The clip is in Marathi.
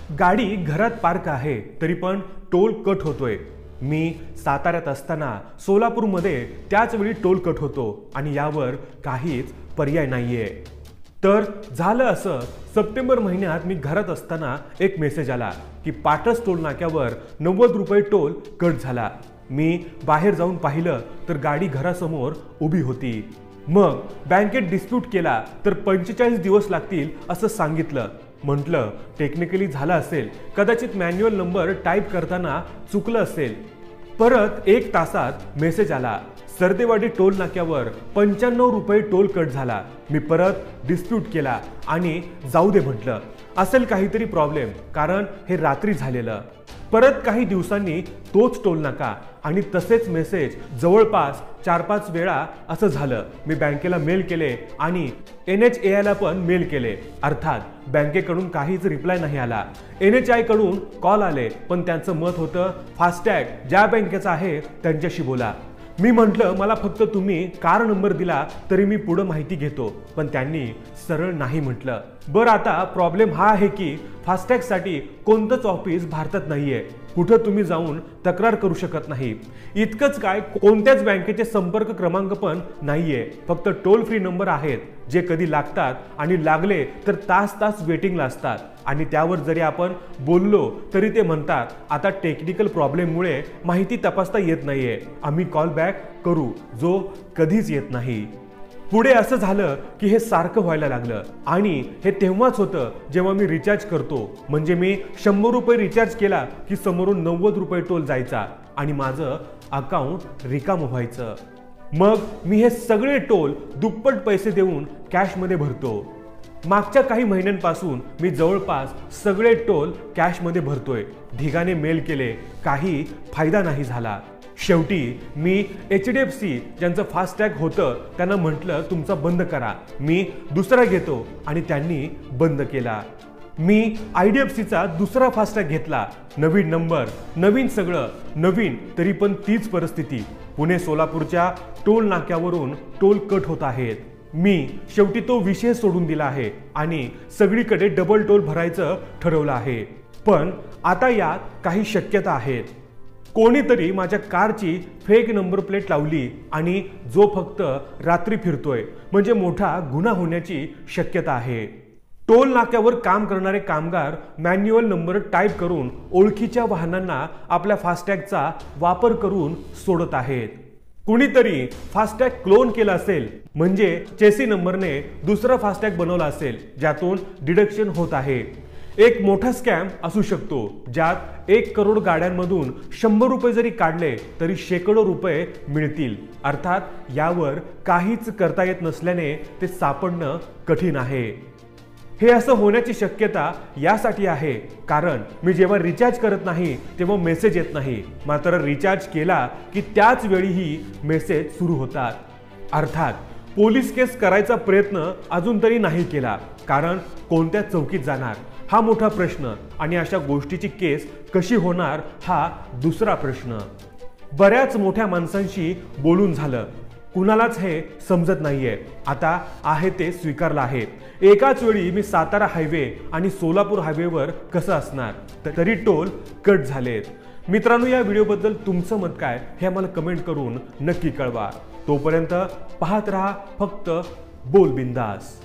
गाडी घरात पार्क आहे तरी पण टोल कट होतोय। मी साताऱ्यात असताना सोलापूरमध्ये त्याच वेळी टोल कट होतो आणि यावर काहीच पर्याय नाहीये। तर झालं असं, सप्टेंबर महिन्यात मी घरात असताना एक मेसेज आला की पाटस टोल नाक्यावर 90 रुपये टोल कट झाला। मी बाहेर जाऊन पाहिलं तर गाडी घरासमोर उभी होती। मग बँकेत डिस्प्यूट केला तर 45 दिवस लागतील असं सांगितलं। म्हटलं टेक्निकली झालं असेल, कदाचित मॅन्युअल नंबर टाईप करताना चुकलं असेल। परत 1 तासात मेसेज आला, सरदेवाडी टोल नाक्यावर 95 रुपये टोल कट झाला। मी परत डिस्प्यूट केला आणि जाऊ दे म्हटलं, असेल काहीतरी प्रॉब्लेम, कारण हे रात्री झालेलं। परत काही दिवसांनी तोच टोल नाका आणि तसेच मेसेज जवळपास 4-5 वेळा असं झालं। मी बँकेला मेल केले आणि NHAI ला पण मेल केले, अर्थात बँकेकडून काहीच रिप्लाय नाही आला। NHAI कडून कॉल आले पण त्यांचं मत होतं फास्टॅग ज्या बँकेचा आहे त्यांच्याशी बोला। मी म्हटलं मला फक्त तुम्ही कार नंबर दिला तरी मी पुढे माहिती घेतो, पण त्यांनी सरळ नाही म्हटलं। बरं, आता प्रॉब्लेम हा आहे की फास्टॅग साठी कोणतंच ऑफिस भारतात नाहीये, कुठं तुम्ही जाऊन तक्रार करू शकत नाही। इतकंच काय, कोणत्याच बँकेचे संपर्क क्रमांक पण नाहीये, फक्त टोल फ्री नंबर आहेत जे कधी लागतात आणि लागले तर तास वेटिंगला असतात आणि त्यावर जरी आपण बोललो तरी ते म्हणतात आता टेक्निकल प्रॉब्लेममुळे माहिती तपासता येत नाहीये, आम्ही कॉल बॅक करू, जो कधीच येत नाही। पुढे असं झालं की हे सारखं व्हायला लागलं आणि हे तेव्हाच होतं जेव्हा मी रिचार्ज करतो, म्हणजे मी 100 रुपये रिचार्ज केला की समोरून 90 रुपये टोल जायचा आणि माझं अकाउंट रिकामं व्हायचं। मग मी हे सगळे टोल दुप्पट पैसे देऊन कॅशमध्ये भरतो। मागच्या काही महिन्यांपासून मी जवळपास सगळे टोल कॅशमध्ये भरतोय। ढिगाने मेल केले, काही फायदा नाही झाला। शेवटी मी HDFC ज्यांचं फास्टॅग होतं त्यांना म्हटलं तुमचा बंद करा, मी दुसरा घेतो, आणि त्यांनी बंद केला। मी IDFCचा दुसरा फास्टॅग घेतला, नवीन नंबर, नवीन सगळं, नवीन, तरी पण तीच परिस्थिती। पुणे सोलापूरच्या टोल नाक्यावरून टोल कट होत आहेत। मी शेवटी तो विषय सोडून दिला आहे आणि सगळीकडे डबल टोल भरायचं ठरवलं आहे। पण आता यात काही शक्यता आहेत। कोणीतरी माझ्या कारची फेक नंबर प्लेट लावली आणि जो फक्त रात्री फिरतोय, म्हणजे मोठा गुन्हा होण्याची शक्यता आहे। टोल नाक्यावर काम करणारे कामगार मॅन्युअल नंबर टाईप करून ओळखीच्या वाहनांना आपल्या फास्टॅगचा वापर करून सोडत आहेत। कुणीतरी फास्टॅग क्लोन केला असेल, म्हणजे चेसी नंबरने दुसरा फास्टॅग बनवला असेल ज्यातून डिडक्शन होत आहे। एक मोठा स्कॅम असू शकतो ज्यात 1 करोड गाड्यांमधून 100 रुपये जरी काढले तरी शेकडो रुपये मिळतील, अर्थात यावर काहीच करता येत नसल्याने ते सापडणं कठीण आहे। हे असं होण्याची शक्यता यासाठी आहे कारण मी जेव्हा रिचार्ज करत नाही तेव्हा मेसेज येत नाही, मात्र रिचार्ज केला की त्याच वेळीही मेसेज सुरू होतात। अर्थात पोलीस केस करायचा प्रयत्न अजून तरी नाही केला, कारण कोणत्या चौकीत जाणार हा मोठा प्रश्न, आणि अशा गोष्टीची केस कशी होणार हा दुसरा प्रश्न। बऱ्याच मोठ्या माणसांशी बोलून झालं, कुणालाच हे समजत नाहीये। आता आहे ते स्वीकारलं आहे। एकाच वेळी मी सातारा हायवे आणि सोलापूर हायवेवर कसं असणार, तरी टोल कट झालेत। मित्रांनो, या व्हिडिओबद्दल तुमचं मत काय हे आम्हाला कमेंट करून नक्की कळवा। तोपर्यंत पाहत रहा फक्त बोल बिंदास।